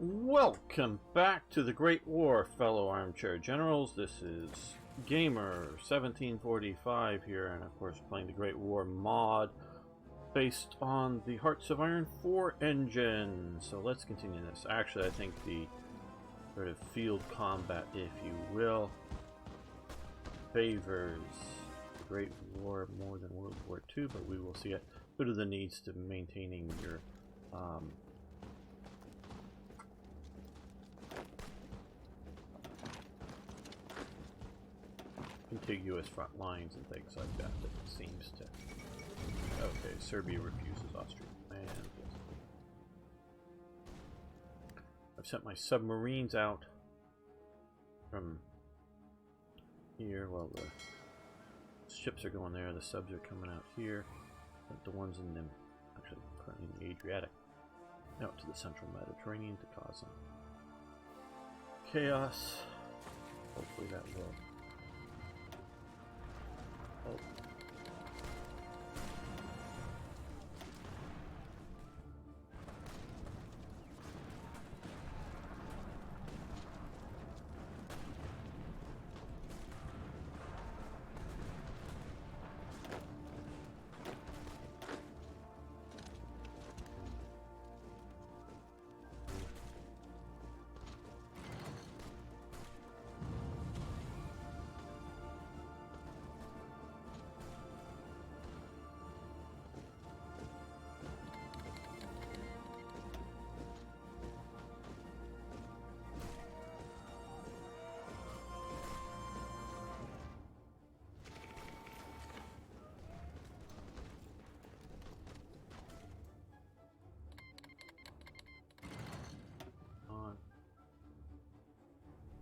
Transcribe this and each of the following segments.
Welcome back to the Great War, fellow armchair generals. This is Gamer 1745 here, and of course playing the Great War mod based on the Hearts of Iron 4 engine. So let's continue this. Actually, I think the sort of field combat, if you will, favors the Great War more than World War II, but we will see it. What are the needs to maintaining your contiguous front lines and things like that. That seems to. Okay, Serbia refuses Austria. And yes. I've sent my submarines out from here. Well, the ships are going there. The subs are coming out here. But the ones in them, actually currently in the Adriatic, out to the central Mediterranean to cause some chaos. Hopefully that will. Oh.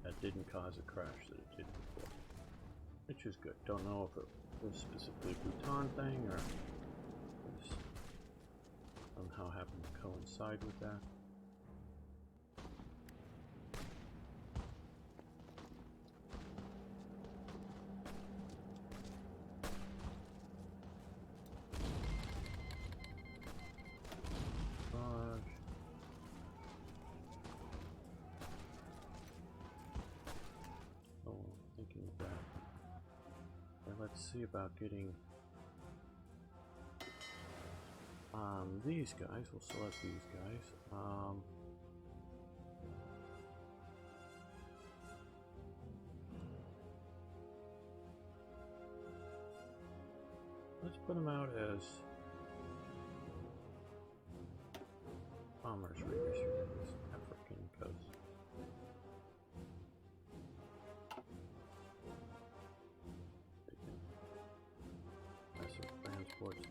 That didn't cause a crash that it did before, which is good. Don't know if it was specifically a Bhutan thing or it somehow happened to coincide with that. Let's see about getting these guys. We'll select these guys. Let's put them out as commerce raiders here in this African coast. Transports.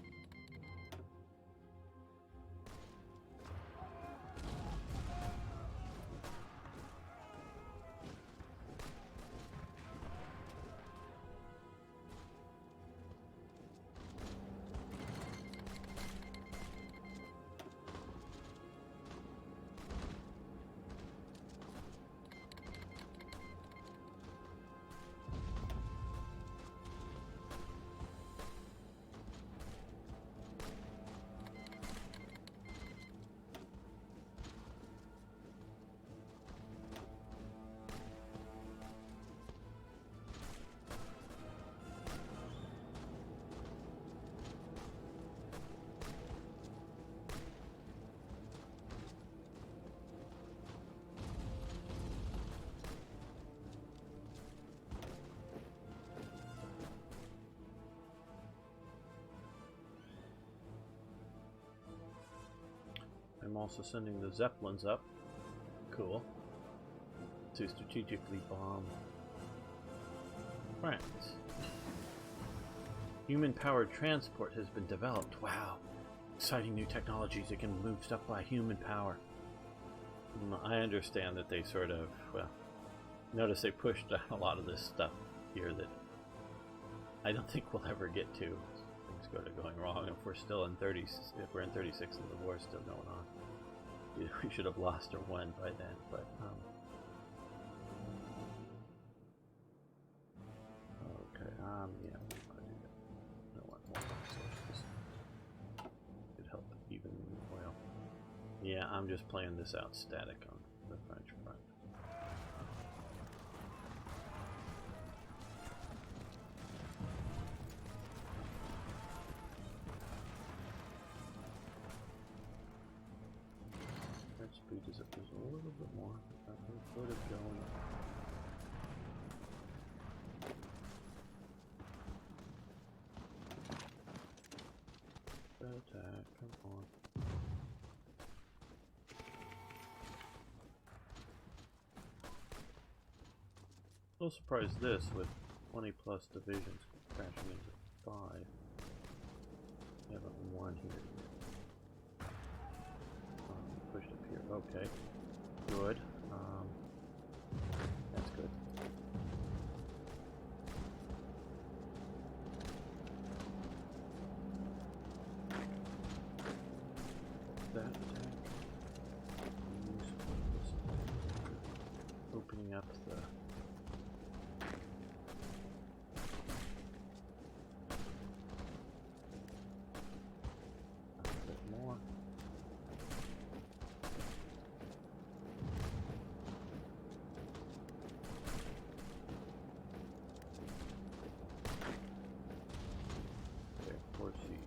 I'm also sending the Zeppelins up. Cool. To strategically bomb France. Human-powered transport has been developed. Wow. Exciting new technologies that can move stuff by human power. I understand that they sort of, well, notice they pushed down a lot of this stuff here that I don't think we'll ever get to. Things go to going wrong if we're still in 30. If we're in 36 and the war's still going on, we should have lost or won by then. But okay, yeah, I don't want more resources. Could help even. Well, yeah, I'm just playing this out static on the French front. That speed is up just a little bit more. Nothing sort of going. Attack, come on. A little surprised this with 20 plus divisions crashing into 5. We haven't won here yet. Pushed up here. Okay. Good. That's good. That attack. Use this. Opening up the more. Okay, of course he's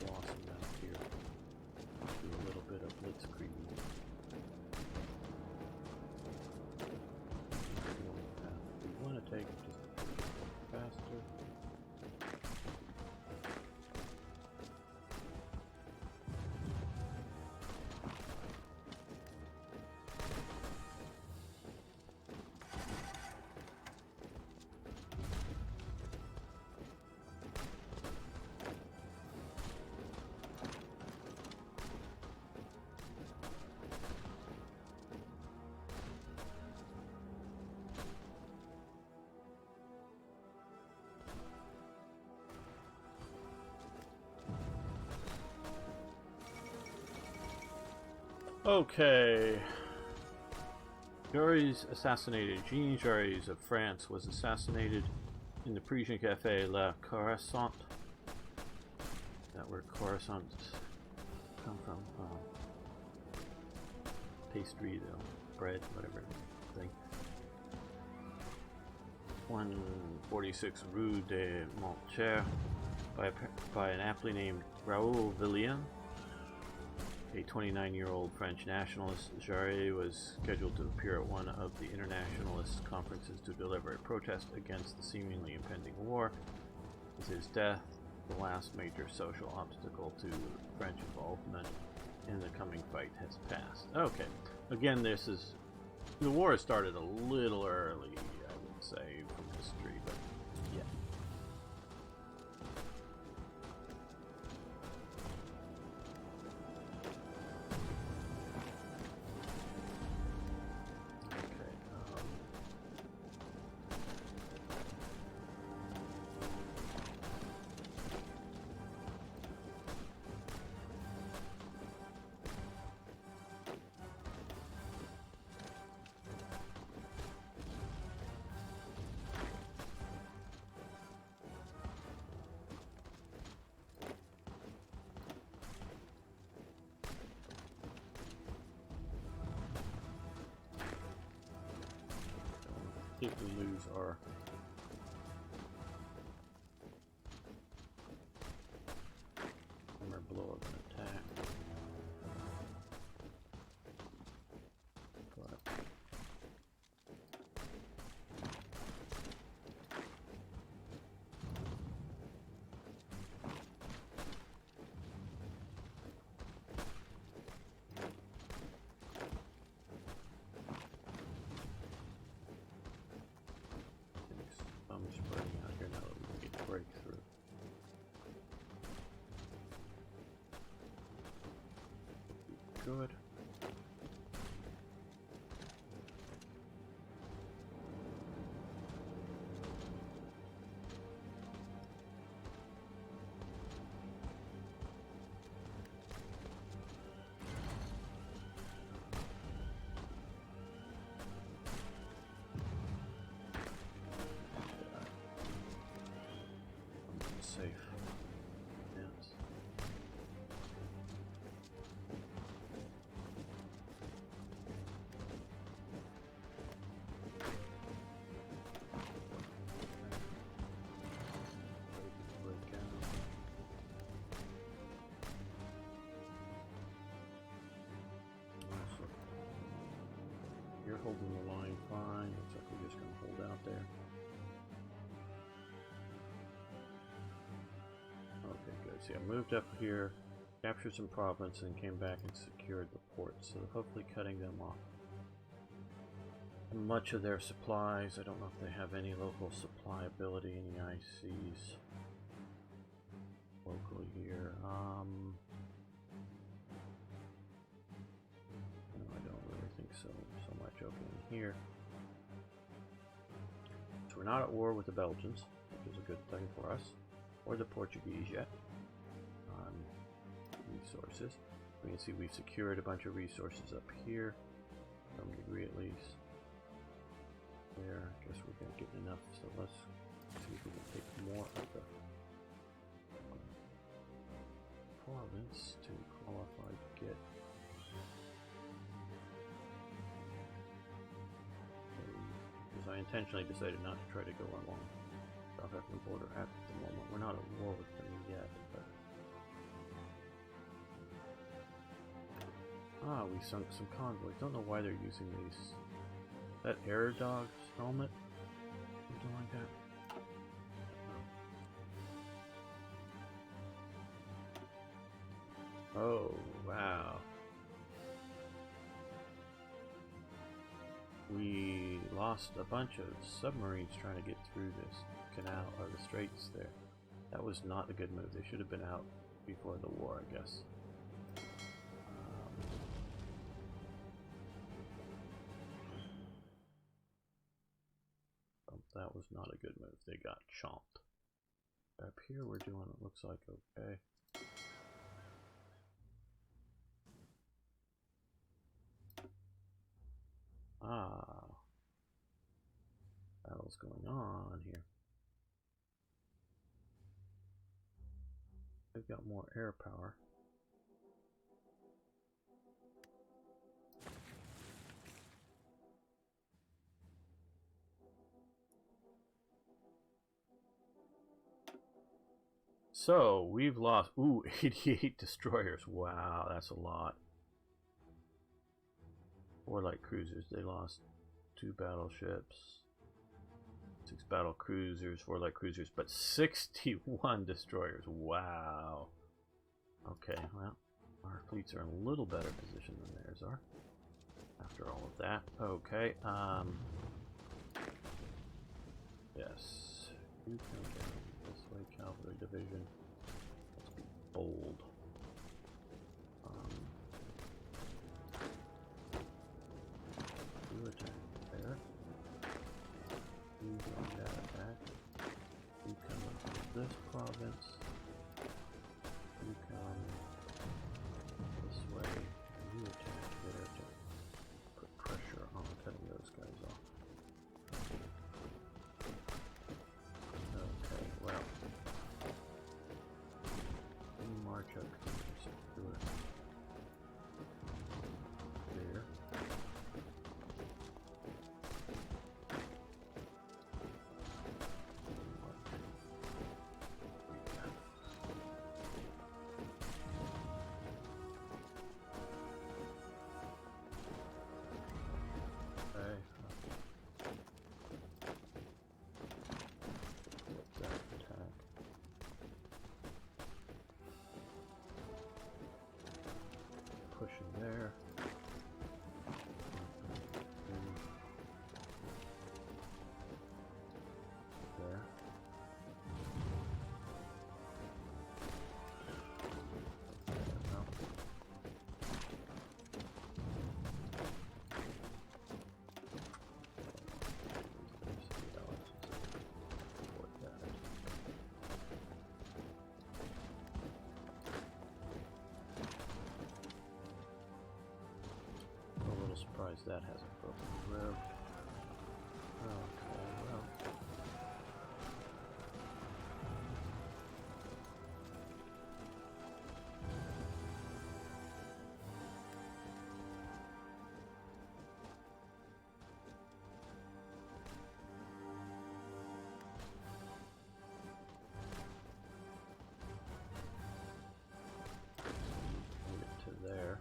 blossom out here. Do a little bit of blitzkrieg. We want to take it just a bit faster. Okay. Jarry's assassinated. Jean Jarry's of France was assassinated in the Parisian cafe La Croissant. That where croissants come from. Pastry, the bread, whatever thing. 146 Rue de Montchaire by an aptly named Raoul Villien. A 29-year-old French nationalist, Jarry was scheduled to appear at one of the internationalist conferences to deliver a protest against the seemingly impending war. With his death, the last major social obstacle to French involvement in the coming fight has passed. Okay, again, this is... the war has started a little early, I would say, from history, but yeah. If we lose our blow up an attack, but I'm spreading out here now that we can get breakthrough. Good. Safe. Yes. holding the line fine. Looks like we're just going to hold out there. Okay, good. See, I moved up here, captured some province, and came back and secured the ports. So hopefully cutting them off much of their supplies. I don't know if they have any local supply ability, any ICs locally here. No, I don't really think so much. Okay, in here. So we're not at war with the Belgians, which is a good thing for us, or the Portuguese yet. On resources, we can see we've secured a bunch of resources up here, some degree at least. There, I guess we're gonna get enough. So let's see if we can take more of the province to qualify to get. Because I intentionally decided not to try to go along the South African border at the moment. We're not at war with them yet, but we sunk some convoys. Don't know why they're using these. That air dog's helmet, something like that. Oh, wow. We lost a bunch of submarines trying to get through this canal, or the straits there. That was not a good move. They should have been out before the war, I guess. That was not a good move. They got chomped. Up here we're doing, it looks like, okay. Battle's going on here. They've got more air power. So we've lost 88 destroyers. Wow, that's a lot. 4 light cruisers. They lost 2 battleships, 6 battle cruisers, 4 light cruisers, but 61 destroyers. Wow. Okay, well, our fleets are in a little better position than theirs are after all of that. Okay, yes, you can go this way, cavalry division. Let's be bold. You attack there. You go that attack. You come into this province. You come this way. And you attack there to put pressure on cutting those guys off. Okay, well. You march up here. There. Pushing there. There. Surprised that hasn't broken through. Okay, well. Move it to there.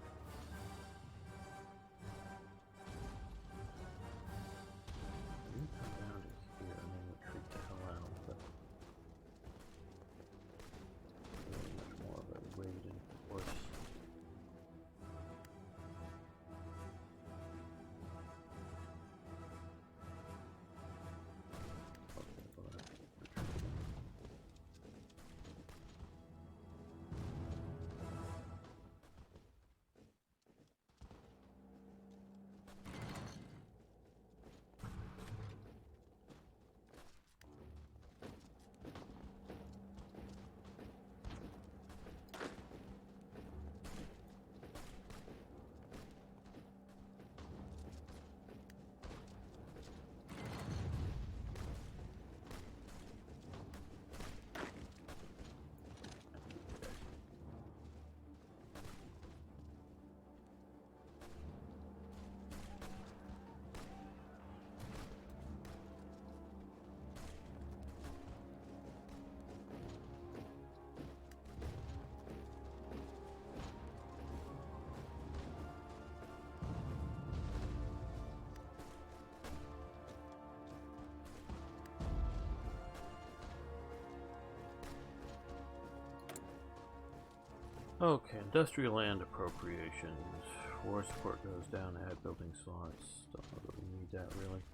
Okay, industrial land appropriations. War support goes down, add building slots. Don't know that we need that really.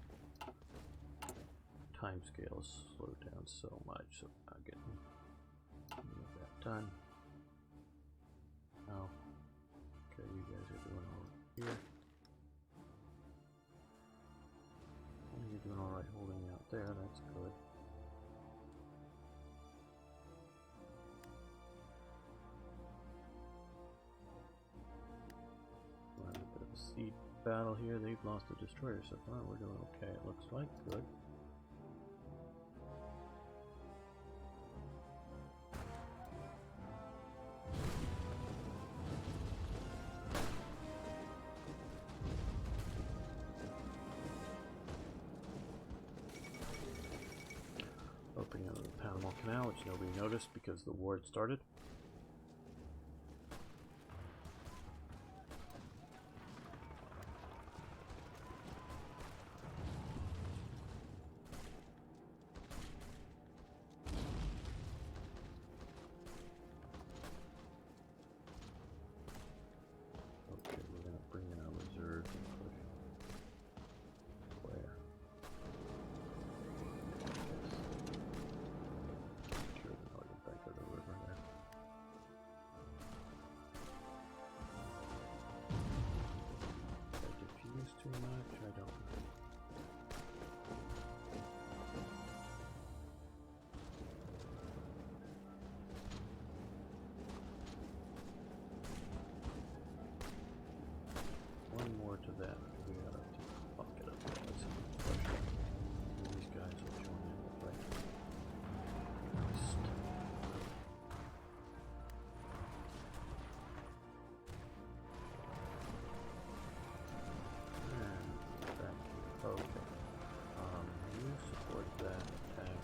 Time scales slowed down so much, so we're not getting any of that done. Oh. Okay, you guys are doing all right here. You're doing alright holding out there, that's good. Seed battle here. They've lost a destroyer so far. We're doing okay, it looks like. Good. Opening up the Panama Canal, which nobody noticed because the war had started. Too much? I don't know. One more to that. We gotta fuck it up. Let's see. These guys will join in with right. Okay. You support that attack.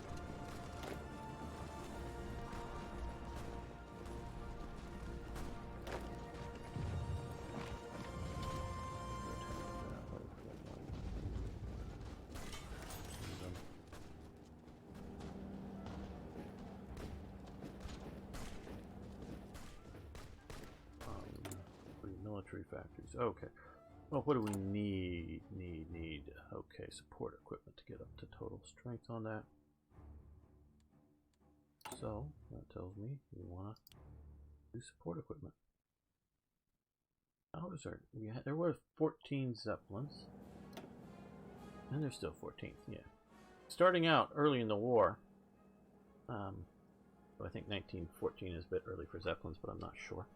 Military factories. Okay. Well, what do we need? Okay, support equipment to get up to total strength on that. So, that tells me we want to do support equipment. How is there? There were 14 Zeppelins. And there's still 14, yeah. Starting out early in the war, I think 1914 is a bit early for Zeppelins, but I'm not sure.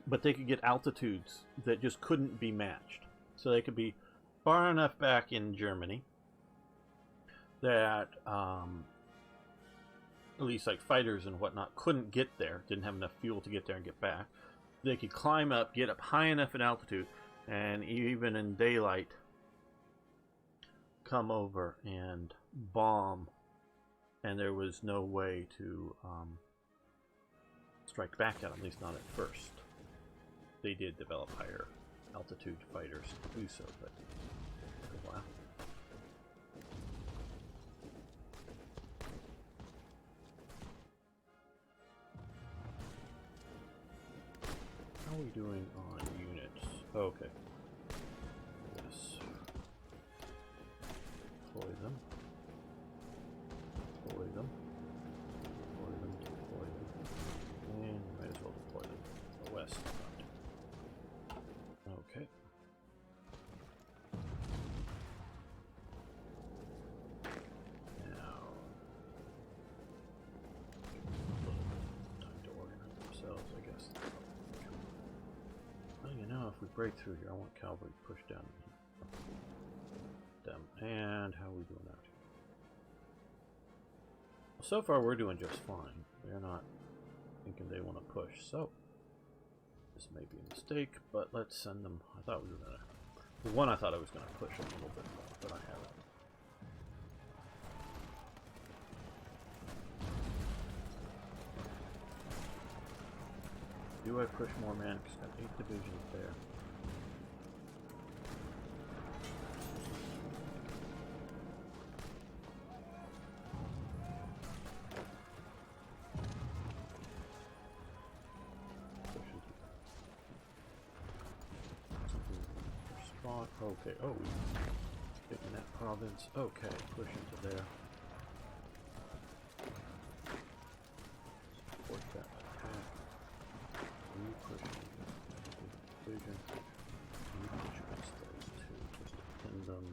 But they could get altitudes that just couldn't be matched. So they could be far enough back in Germany that at least like fighters and whatnot couldn't get there, didn't have enough fuel to get there and get back. They could climb up, get up high enough in altitude, and even in daylight come over and bomb, and there was no way to strike back at them, at least not at first. They did develop higher altitude fighters to do so, but for a while. How are we doing on units? Okay. Yes. Deploy them. Deploy them. Deploy them. Deploy them. And might as well deploy them to the west. Okay. Now, time to organize themselves, I guess. Well, you know, if we break through here, I want cavalry to push down them. And how are we doing out here? Well, so far, we're doing just fine. They're not thinking they want to push, so this may be a mistake, but let's send them. I thought we were gonna. For one, I thought I was gonna push a little bit more, but I haven't. Do I push more, man? Because I've got 8 divisions there. Okay, oh, we taking that province. Okay, push into there. Support that attack. We push into division. We push against those two. Just pin them,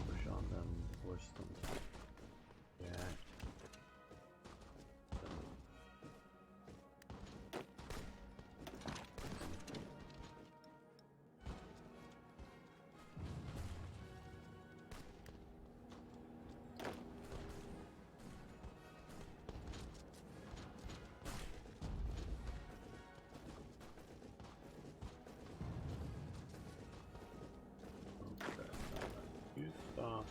push on them, force them to react. You stop.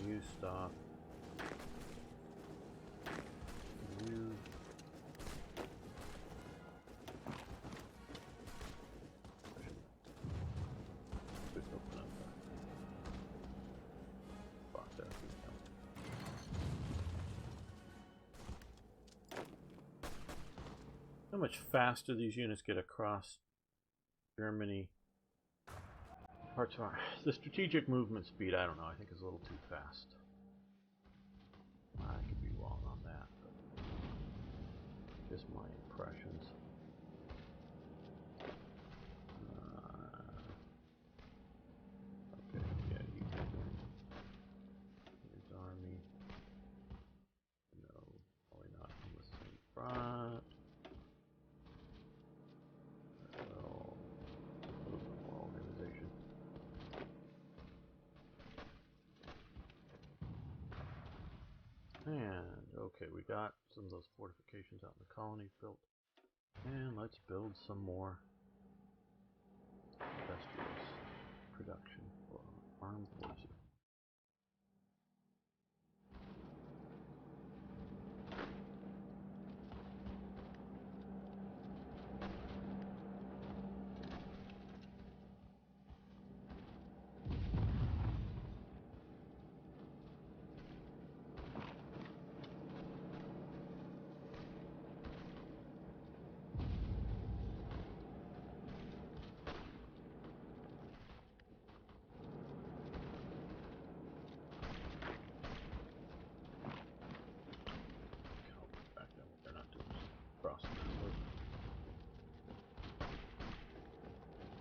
You stop. You. Just open up that spot there. How much faster these units get across Germany? Parts of the strategic movement speed, I don't know, I think is a little too fast. I could be wrong on that, but just my impressions. Okay, yeah, you can. His army. No, probably not on the same front. Organization. And, okay, we got some of those fortifications out in the colony built. And let's build some more industrial production for our armed forces.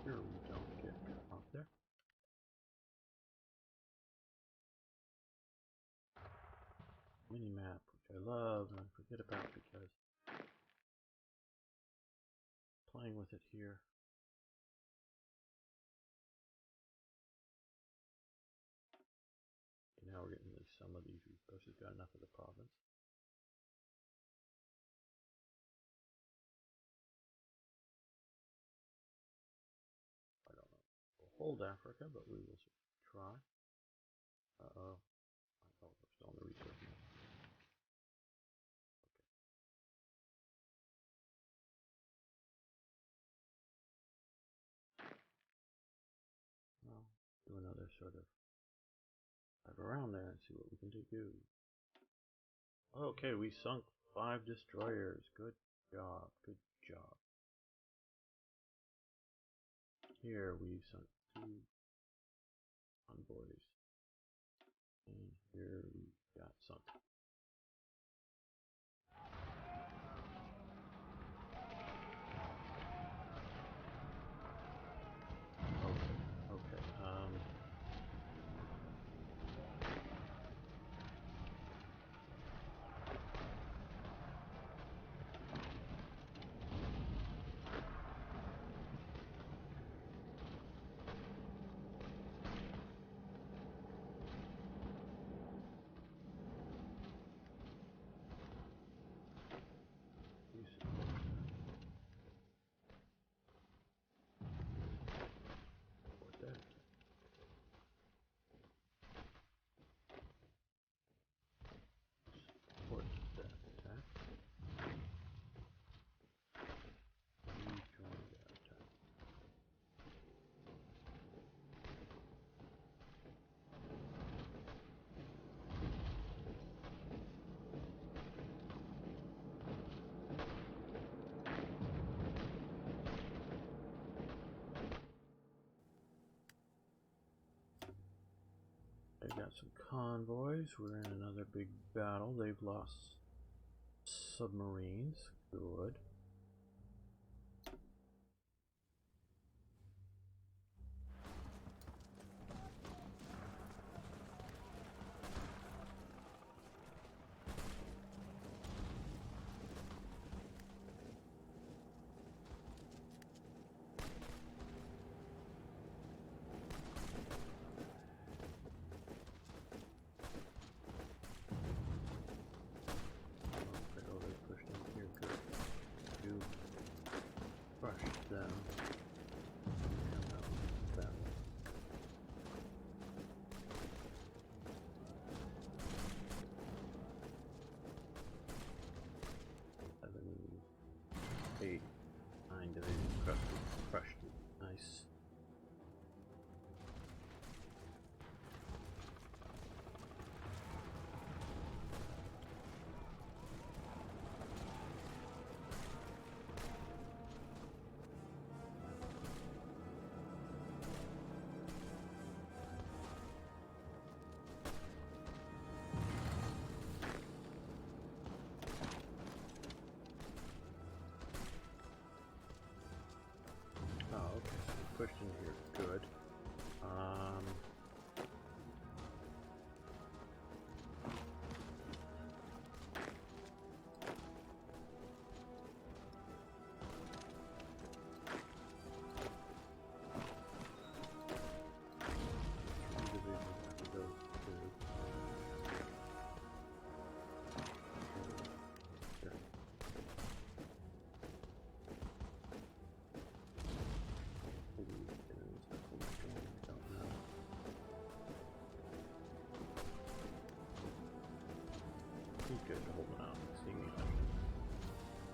Sure, we don't get out there. Mini map, which I love and I forget about because playing with it here. Okay, now we're getting at least some of these resources. Got enough of the province. I don't know. We'll hold Africa, but we will try. Uh-oh. Oh, we're still on the resource map. Well, do another sort of drive around there and see what we can do. Okay, we sunk 5 destroyers. Good job. Good job. Here we sunk 2 convoys. And here we got sunk. Okay. got some convoys. We're in another big battle. They've lost submarines. Good. Crushed it. Nice. Pushed in here, good. You guys are holding out and seeing me like an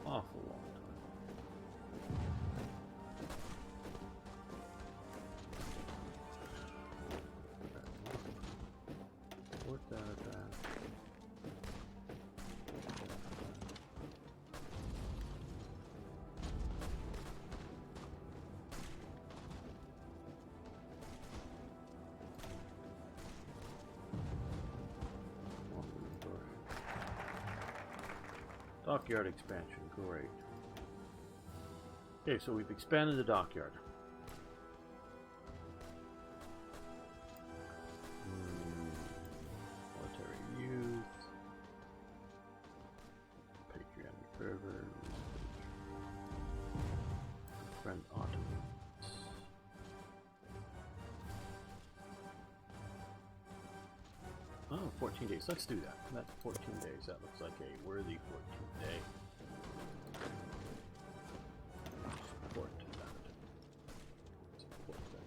awful long time. Work that at that. Dockyard expansion, great. Okay, so we've expanded the dockyard. Military youth. Patriotic fervor. Friend Ottomans. Oh, 14 days. Let's do that. That's 14 days. That looks like a worthy 14 day. Support that. Support that.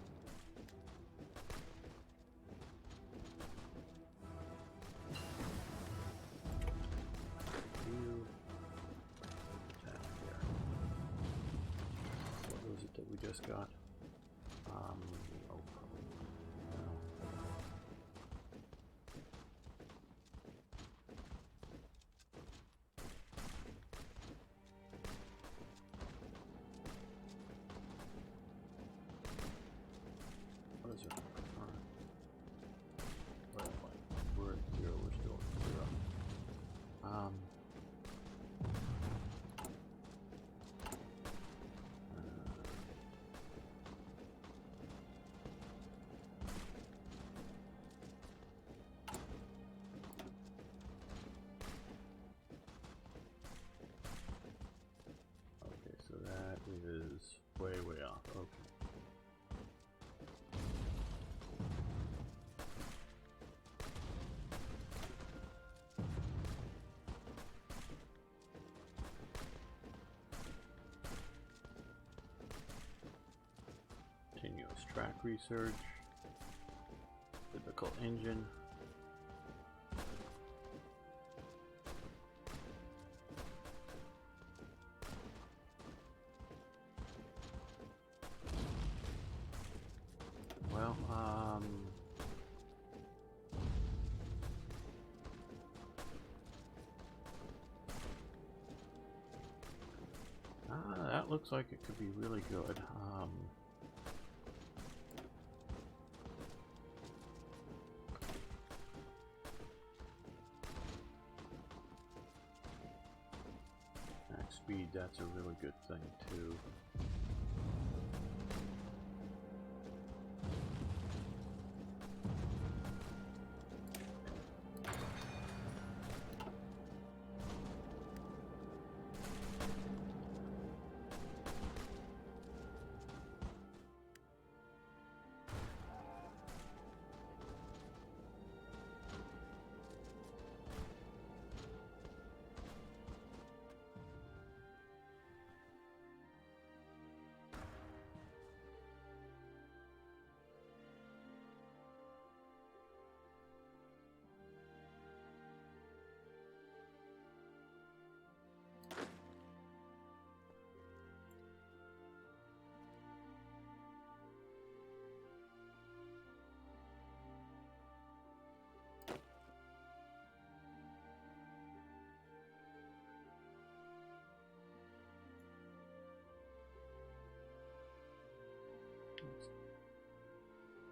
You. Attack there. What was it that we just got? Oh, probably. No. What is it? Well, we're at 0, we're still at 0. Okay, so that is way off. Okay. Continuous track research. Typical engine. Well, that looks like it could be really good. speed, that's a really good thing too.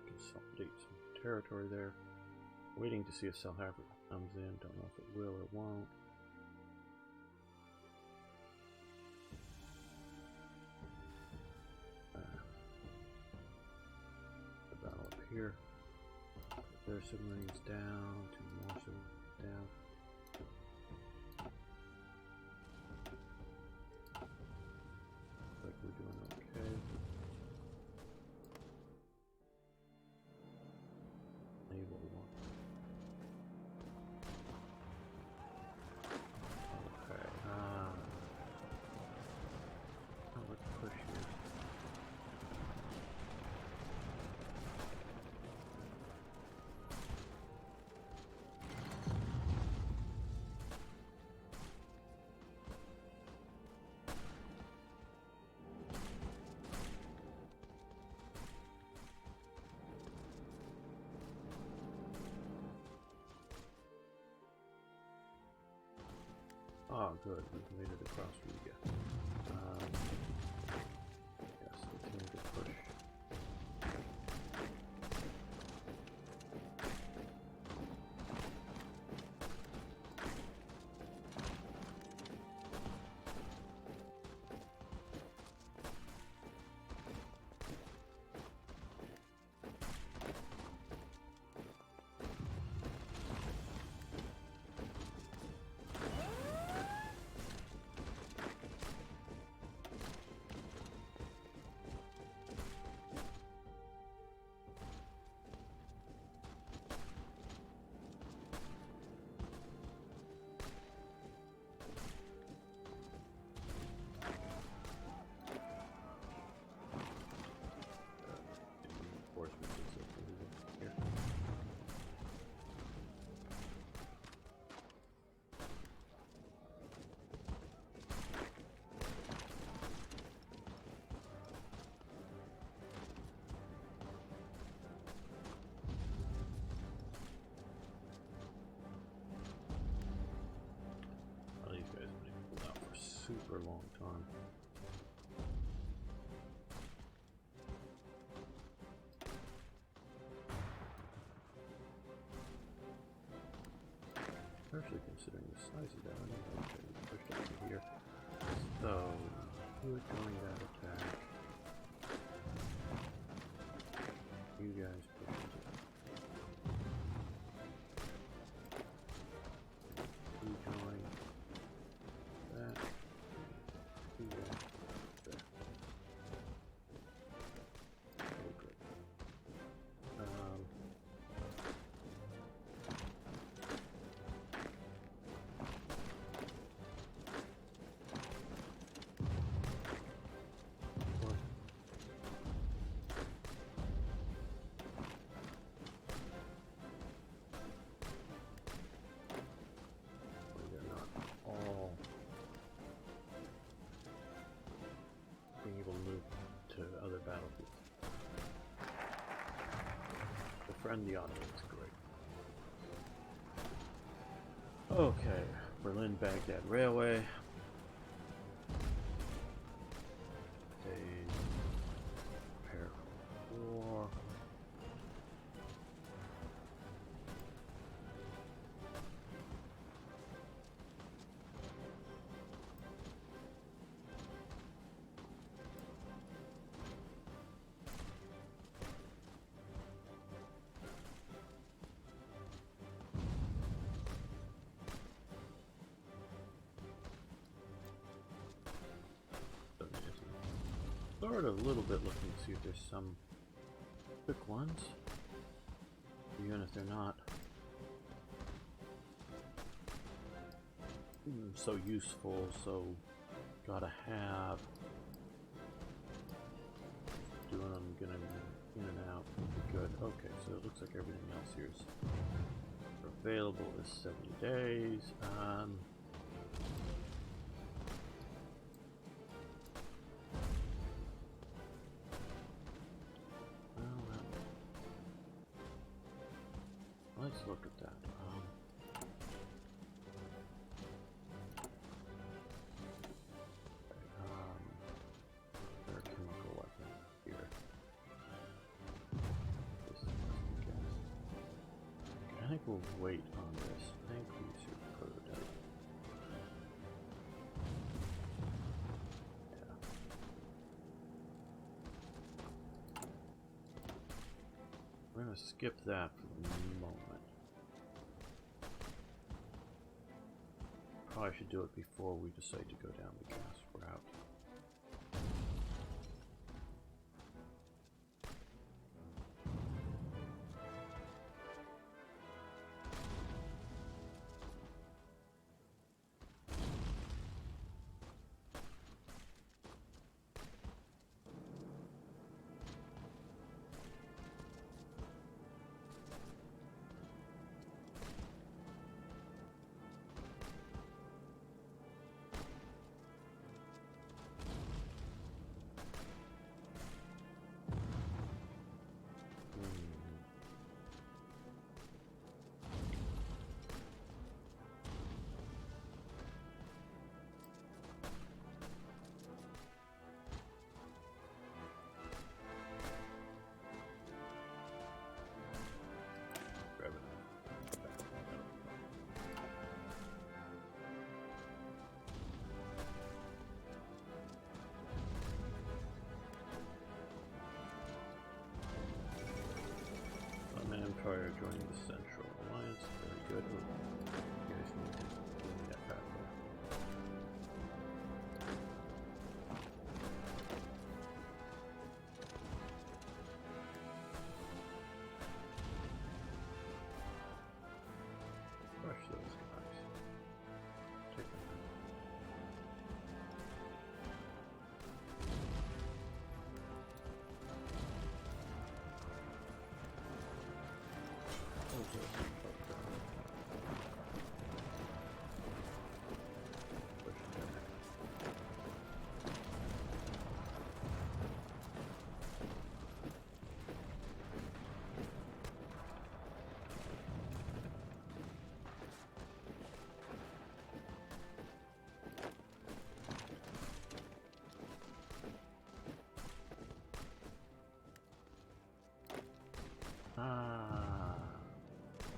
Consolidate some territory there. Waiting to see if South Africa comes in. Don't know if it will or won't. The battle up here. Their submarines down. 2 more submarines down. Looks like we're doing okay. Naval one. Okay. Let's push here. Ah, good. We've made it across Riga. Yes, continue to push. Super long time. Especially considering the size of that. I need to push that to here. So, who's going that attack? You guys push it. You join that. Befriend the Ottomans, great. Okay, Berlin-Baghdad Railway. They prepare for war. sort of a little bit looking to see if there's some quick ones, even if they're not so useful, so gotta have. Doing them, getting in and out would be good. Okay, so it looks like everything else here is available is 70 days. Let's look at that. Their chemical weapon here. This must be gas. Okay, I think we'll wait on this. I think we should put it out. Yeah. We're gonna skip that for the moment. Probably should do it before we decide to go down the gas route. Empire joining the Central Alliance. Very good. Oh, you guys need to give me that back there. Crush those guys. Take them out.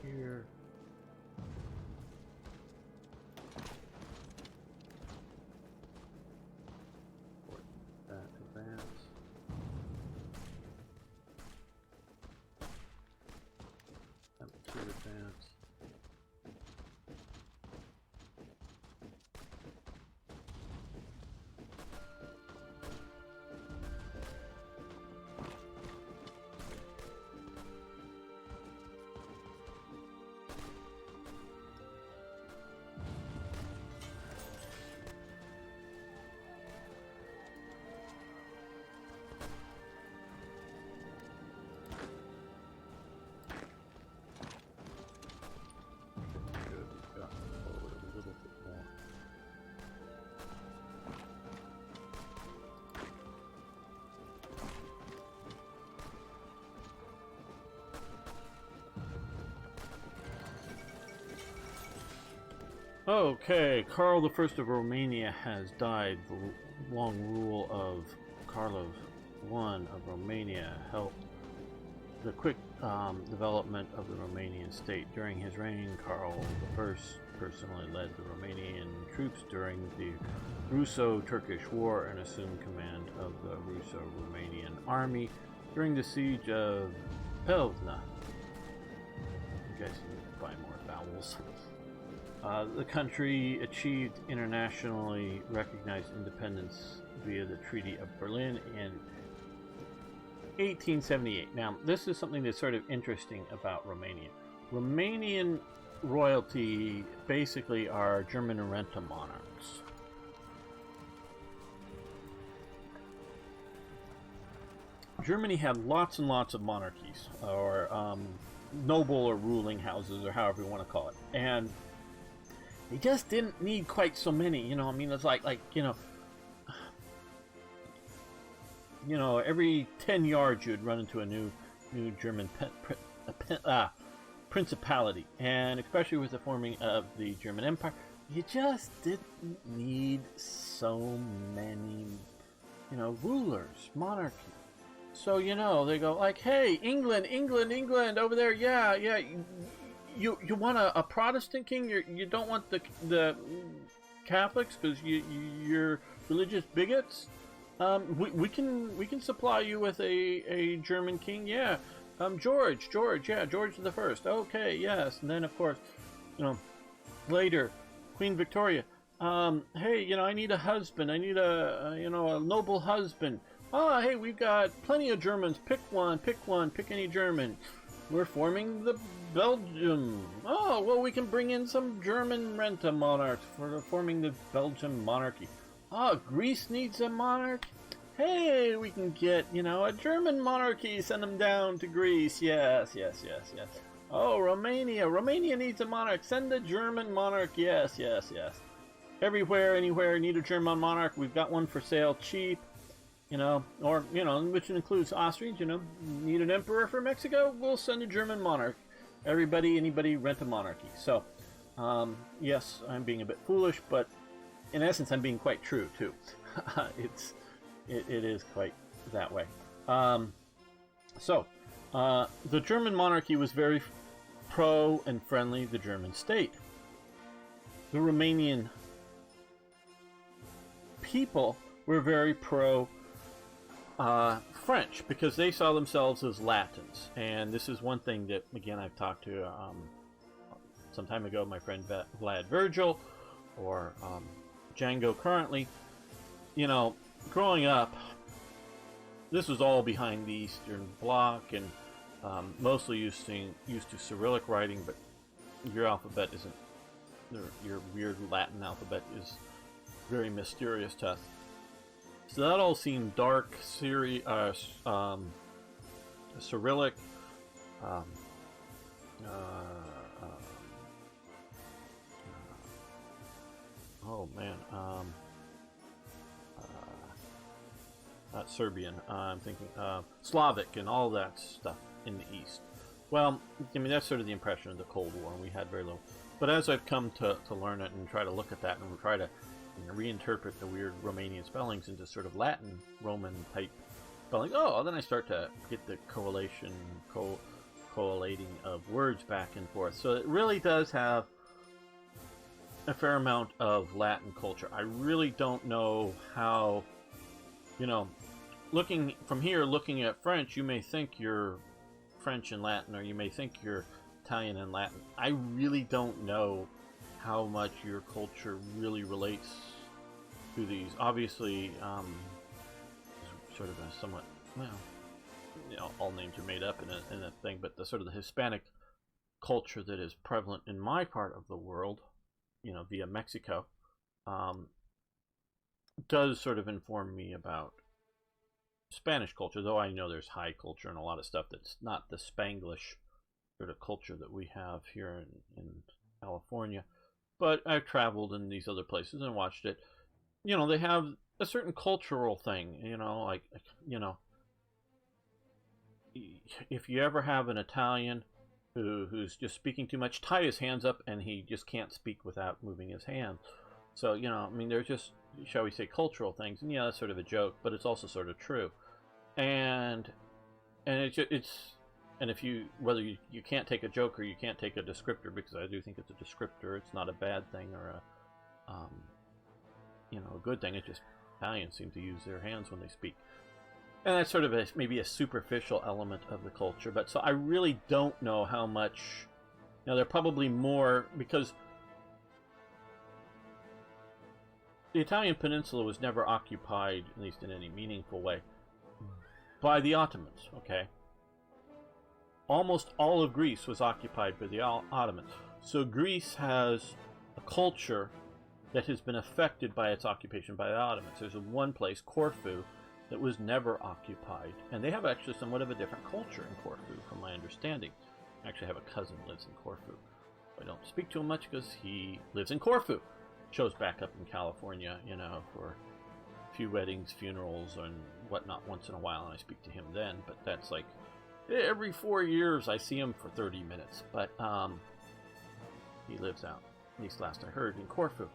Here. That advance. Number 2 advance. Okay, Karl I of Romania has died. The long rule of Carlos I of Romania helped the quick development of the Romanian state. During his reign, Karl I personally led the Romanian troops during the Russo-Turkish War and assumed command of the Russo-Romanian army during the siege of Pelvna. You guys need to buy more vowels. The country achieved internationally recognized independence via the Treaty of Berlin in 1878. Now, this is something that's sort of interesting about Romania. Romanian royalty basically are German renta monarchs. Germany had lots and lots of monarchies, or noble or ruling houses, or however you want to call it, and they just didn't need quite so many. You know, I mean, it's like every 10 yards you'd run into a new German principality, and especially with the forming of the German Empire, you just didn't need so many, rulers, monarchy. So, they go like, hey, England, over there, yeah, you want a Protestant king? You don't want the Catholics because you're religious bigots? We can supply you with a German king, yeah. George, yeah, George the First. Okay, yes. And then, of course, later, Queen Victoria. Hey, I need a husband. I need a noble husband. Oh, hey, we've got plenty of Germans. Pick one, pick any German. We're forming the Belgium. Oh, well, we can bring in some German renta monarchs for forming the Belgian monarchy. Oh, Greece needs a monarch. Hey, we can get, a German monarchy. Send them down to Greece. Yes. Oh, Romania needs a monarch. Send a German monarch. Yes. Everywhere, anywhere, need a German monarch. We've got one for sale, cheap. Which includes Austrians, need an emperor for Mexico, we'll send a German monarch. Anybody, rent a monarchy. So, yes, I'm being a bit foolish, but in essence, I'm being quite true, too. It is quite that way. The German monarchy was very pro and friendly the German state. The Romanian people were very pro French, because they saw themselves as Latins. And this is one thing that, again, I've talked to some time ago, my friend Vlad Virgil, or Django currently. Growing up, this was all behind the Eastern Bloc, and mostly used to Cyrillic writing, but your alphabet isn't, your weird Latin alphabet is very mysterious to us. So that all seemed dark, Cyrillic. Not Serbian. I'm thinking Slavic and all that stuff in the East. Well, I mean, that's sort of the impression of the Cold War, and we had very little. But as I've come to learn it and try to look at that and try to reinterpret the weird Romanian spellings into sort of Latin Roman type spelling, then I start to get the collating of words back and forth. So it really does have a fair amount of Latin culture. I really don't know how, looking from here, looking at French, you may think you're French and Latin, or you may think you're Italian and Latin. I really don't know how much your culture really relates to these. Obviously, sort of a somewhat, all names are made up in a thing, but the sort of the Hispanic culture that is prevalent in my part of the world, via Mexico, does sort of inform me about Spanish culture, though I know there's high culture and a lot of stuff that's not the Spanglish sort of culture that we have here in California. But I've traveled in these other places and watched it. They have a certain cultural thing, if you ever have an Italian who's just speaking too much, tie his hands up, and he just can't speak without moving his hands. So, they're just, shall we say, cultural things. And that's sort of a joke, but it's also sort of true. And if whether you can't take a joke or you can't take a descriptor, because I do think it's a descriptor, it's not a bad thing or a good thing. It's just Italians seem to use their hands when they speak. And that's sort of maybe a superficial element of the culture. But so I really don't know how much, they're probably more, because the Italian peninsula was never occupied, at least in any meaningful way, by the Ottomans, okay? Almost all of Greece was occupied by the Ottomans. So Greece has a culture that has been affected by its occupation by the Ottomans. There's one place, Corfu, that was never occupied. And they have actually somewhat of a different culture in Corfu, from my understanding. I actually have a cousin who lives in Corfu. I don't speak to him much because he lives in Corfu. Shows back up in California, you know, for a few weddings, funerals, and whatnot once in a while, and I speak to him then. But that's like every 4 years I see him for 30 minutes. But he lives out, at least last I heard, in Corfu.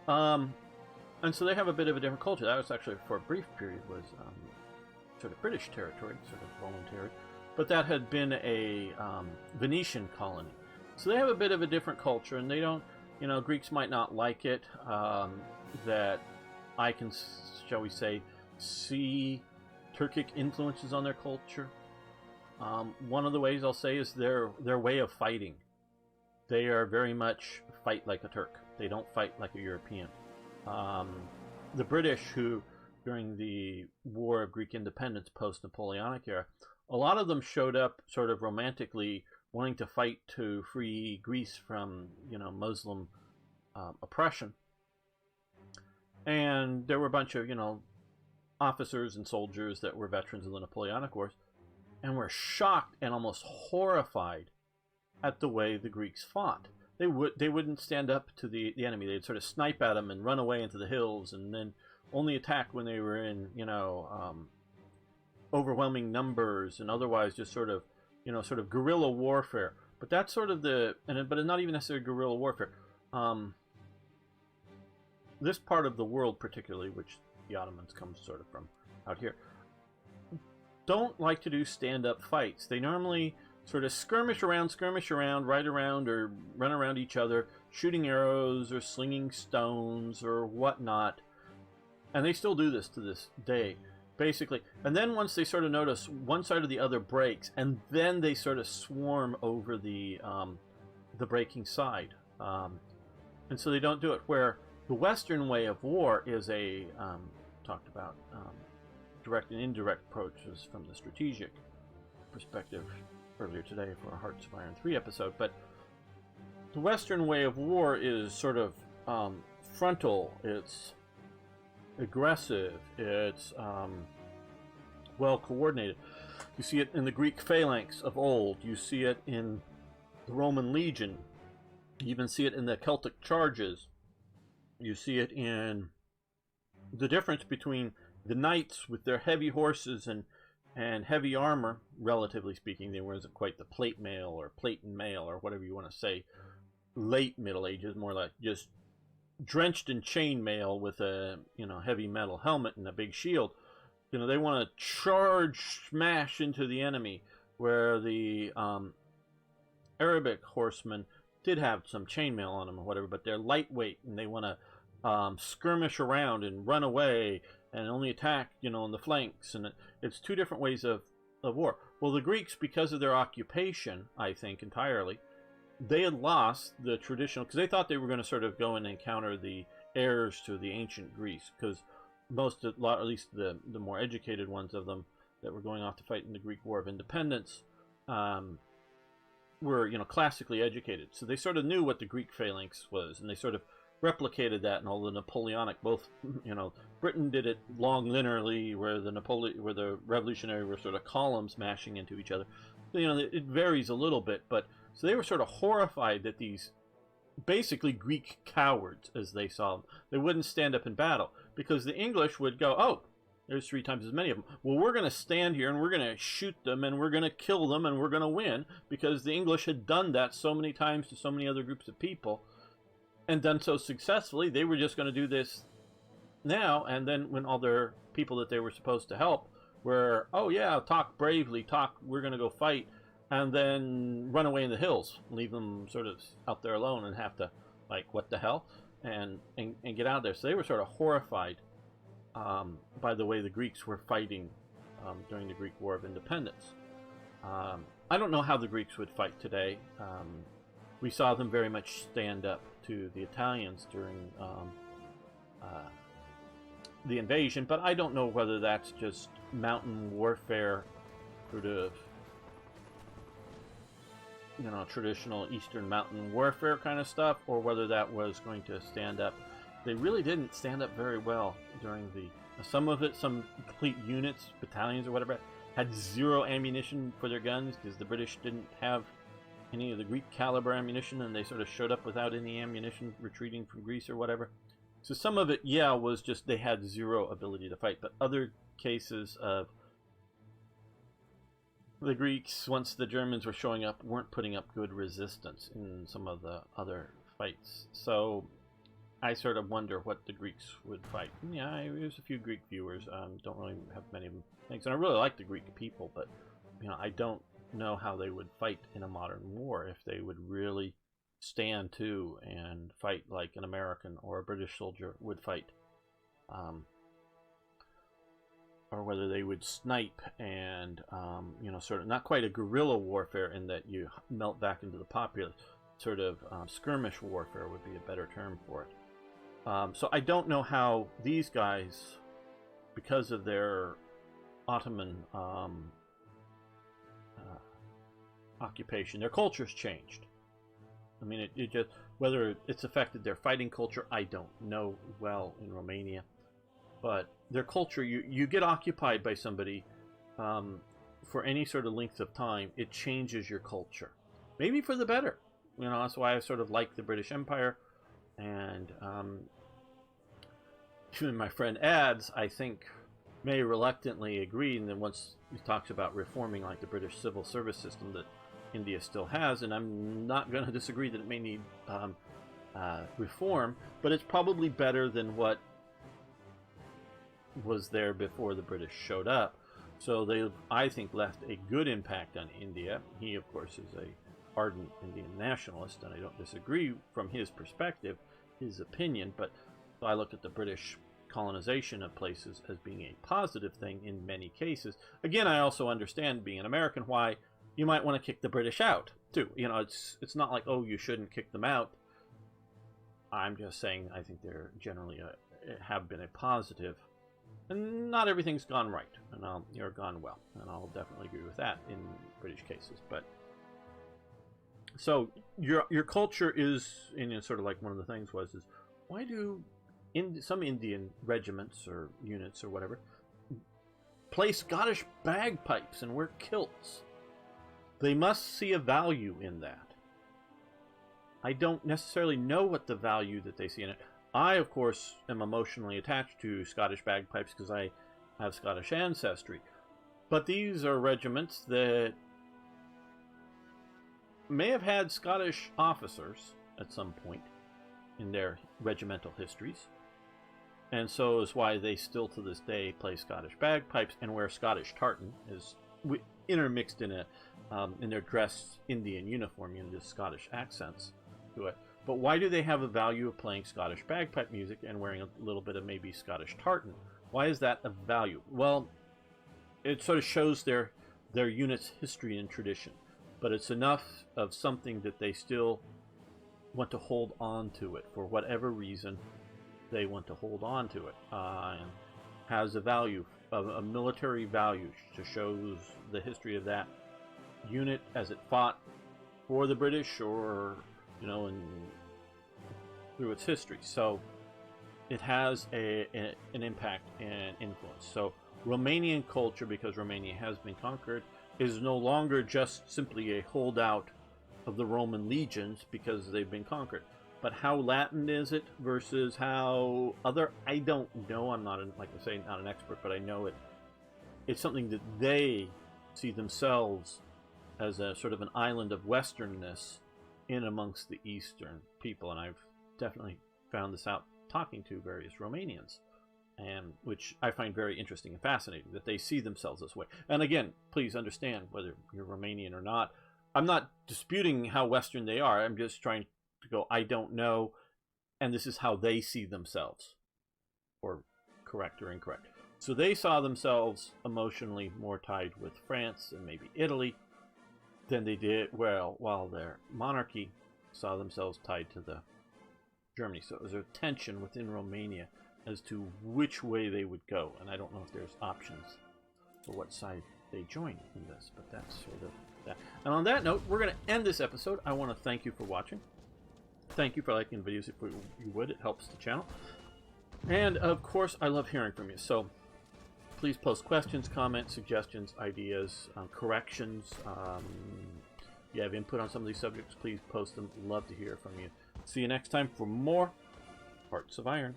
And so they have a bit of a different culture. That was actually, for a brief period, was sort of British territory, sort of Roman territory. But that had been a Venetian colony. So they have a bit of a different culture, and they don't, you know, Greeks might not like it, that I can, shall we say, see Turkic influences on their culture. One of the ways I'll say is their way of fighting. They are very much fight like a Turk. They don't fight like a European. The British, who, during the War of Greek Independence, post-Napoleonic era, a lot of them showed up sort of romantically, wanting to fight to free Greece from, you know, Muslim oppression. And there were a bunch of, you know, officers and soldiers that were veterans of the Napoleonic Wars, and were shocked and almost horrified at the way the Greeks fought. They wouldn't stand up to the enemy. They'd sort of snipe at them and run away into the hills, and then only attack when they were in, you know, overwhelming numbers, and otherwise just sort of, you know, sort of guerrilla warfare. But that's sort of but it's not even necessarily guerrilla warfare. This part of the world, particularly, which the Ottomans come sort of from out here, don't like to do stand-up fights. They normally sort of skirmish around, ride around, or run around each other, shooting arrows or slinging stones or whatnot. And they still do this to this day, basically. And then once they sort of notice one side or the other breaks, and then they sort of swarm over the breaking side. And so they don't do it. Where the Western way of war is talked about direct and indirect approaches from the strategic perspective earlier today for our Hearts of Iron 3 episode. But the Western way of war is sort of frontal, it's aggressive, it's well coordinated. You see it in the Greek phalanx of old, you see it in the Roman legion, you even see it in the Celtic charges, you see it in the difference between the knights with their heavy horses and heavy armor, relatively speaking. They weren't quite the plate mail or plate and mail or whatever you want to say, late Middle Ages, more like just drenched in chain mail with a, you know, heavy metal helmet and a big shield. You know, they want to charge, smash into the enemy, where the Arabic horsemen did have some chainmail on them or whatever, but they're lightweight, and they want to skirmish around and run away and only attack, you know, on the flanks. And it's two different ways of war. Well, the Greeks, because of their occupation, I think entirely, they had lost the traditional, because they thought they were going to sort of go and encounter the heirs to the ancient Greece, because at least the more educated ones of them that were going off to fight in the Greek War of Independence were, you know, classically educated. So they sort of knew what the Greek phalanx was, and they sort of replicated that in all the Napoleonic, both, you know, Britain did it long linearly, where the revolutionary were sort of columns mashing into each other. You know, it varies a little bit, but so they were sort of horrified that these basically Greek cowards, as they saw them, they wouldn't stand up in battle, because the English would go, oh, there's 3 times as many of them. Well, we're going to stand here and we're going to shoot them and we're going to kill them and we're going to win, because the English had done that so many times to so many other groups of people and done so successfully. They were just going to do this now. And then when all their people that they were supposed to help were, oh yeah, talk bravely, we're going to go fight, and then run away in the hills, leave them sort of out there alone and have to, like, what the hell, and get out of there. So they were sort of horrified by the way the Greeks were fighting during the Greek War of Independence. I don't know how the Greeks would fight today. We saw them very much stand up to the Italians during the invasion, but I don't know whether that's just mountain warfare, sort of, you know, traditional Eastern mountain warfare kind of stuff, or whether that was going to stand up. They really didn't stand up very well during the... Some of it, some complete units, battalions or whatever, had zero ammunition for their guns because the British didn't have any of the Greek caliber ammunition, and they sort of showed up without any ammunition, retreating from Greece or whatever. So some of it, yeah, was just they had zero ability to fight. But other cases of the Greeks, once the Germans were showing up, weren't putting up good resistance in some of the other fights. So I sort of wonder what the Greeks would fight. Yeah, there's a few Greek viewers. Don't really have many things, and I really like the Greek people, but you know, I don't know how they would fight in a modern war, if they would really stand to and fight like an American or a British soldier would fight, or whether they would snipe and you know, sort of not quite a guerrilla warfare in that you melt back into the populace, sort of skirmish warfare would be a better term for it. So I don't know how these guys, because of their Ottoman occupation, their culture's changed. I mean, it just, whether it's affected their fighting culture, I don't know well in Romania. But their culture, you get occupied by somebody for any sort of length of time, it changes your culture. Maybe for the better. You know, that's why I sort of like the British Empire. And even my friend Ads, I think, may reluctantly agree, and then once he talks about reforming like the British civil service system that India still has, and I'm not going to disagree that it may need reform, but it's probably better than what was there before the British showed up. So they, I think, left a good impact on India. He, of course, is a ardent Indian nationalist, and I don't disagree from his perspective, his opinion, but I look at the British colonization of places as being a positive thing in many cases. Again, I also understand, being an American, why you might want to kick the British out too. You know, it's not like, oh, you shouldn't kick them out. I'm just saying I think they're generally have been a positive, and not everything's gone right, and or gone well, and I'll definitely agree with that in British cases. But so your culture is, and sort of like one of the things was, is why do some Indian regiments or units or whatever play Scottish bagpipes and wear kilts? They must see a value in that. I don't necessarily know what the value that they see in it. I, of course, am emotionally attached to Scottish bagpipes because I have Scottish ancestry. But these are regiments that may have had Scottish officers at some point in their regimental histories. And so is why they still to this day play Scottish bagpipes and wear Scottish tartan, is intermixed in their dress Indian uniform, you know, just Scottish accents to it. But why do they have a value of playing Scottish bagpipe music and wearing a little bit of maybe Scottish tartan? Why is that a value? Well, it sort of shows their unit's history and tradition, but it's enough of something that they still want to hold on to it for whatever reason. They want to hold on to it, and has a value, of a military value, to shows the history of that unit as it fought for the British, or you know, through its history. So it has an impact and influence. So Romanian culture, because Romania has been conquered, is no longer just simply a holdout of the Roman legions because they've been conquered. But how Latin is it versus how other, I don't know. I'm not, like I say, not an expert, but I know it's something that they see themselves as a sort of an island of Westernness in amongst the Eastern people. And I've definitely found this out talking to various Romanians, and which I find very interesting and fascinating, that they see themselves this way. And again, please understand, whether you're Romanian or not, I'm not disputing how Western they are. I'm just trying to go, I don't know, and this is how they see themselves, or correct or incorrect. So they saw themselves emotionally more tied with France and maybe Italy than they did, well, while their monarchy saw themselves tied to the Germany. So it was a tension within Romania as to which way they would go, and I don't know if there's options for what side they join in this, but that's sort of that. And on that note, we're going to end this episode. I want to thank you for watching. Thank you for liking videos if you would. It helps the channel. And, of course, I love hearing from you. So please post questions, comments, suggestions, ideas, corrections. If you have input on some of these subjects, please post them. Love to hear from you. See you next time for more Hearts of Iron.